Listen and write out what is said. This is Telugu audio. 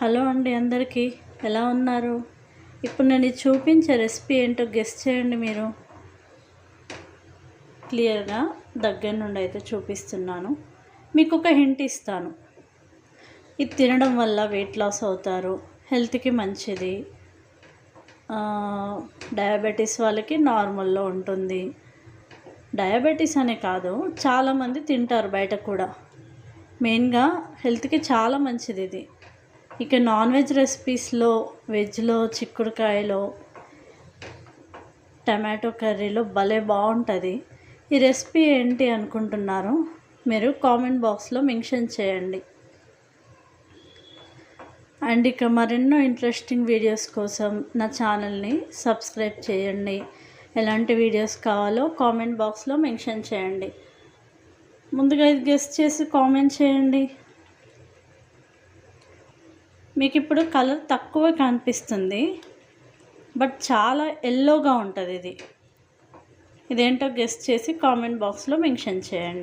హలో అండి, అందరికీ ఎలా ఉన్నారు? ఇప్పుడు నేను చూపించే రెసిపీ ఏంటో గెస్ చేయండి. మీరు క్లియర్గా దగ్గర నుండి అయితే చూపిస్తున్నాను. మీకు ఒక హింట్ ఇస్తాను. ఇది తినడం వల్ల వెయిట్ లాస్ అవుతారు, హెల్త్కి మంచిది. డయాబెటీస్ వాళ్ళకి నార్మల్లో ఉంటుంది. డయాబెటీస్ అనే కాదు, చాలామంది తింటారు బయట కూడా. మెయిన్గా హెల్త్కి చాలా మంచిది ఇది. ఇక నాన్ వెజ్ రెసిపీస్లో, వెజ్లో చిక్కుడుకాయలో, టమాటో కర్రీలో భలే బాగుంటుంది. ఈ రెసిపీ ఏంటి అనుకుంటున్నారు? మీరు కామెంట్ బాక్స్లో మెన్షన్ చేయండి. అండ్ ఇక మరెన్నో ఇంట్రెస్టింగ్ వీడియోస్ కోసం నా ఛానల్ని సబ్స్క్రైబ్ చేయండి. ఎలాంటి వీడియోస్ కావాలో కామెంట్ బాక్స్లో మెన్షన్ చేయండి. ముందుగా ఇది గెస్ చేసి కామెంట్ చేయండి. మీకు ఇప్పుడు కలర్ తక్కువ కనిపిస్తుంది, బట్ చాలా ఎల్లోగా ఉంటుంది. ఇదేంటో గెస్ చేసి కామెంట్ బాక్స్లో మెన్షన్ చేయండి.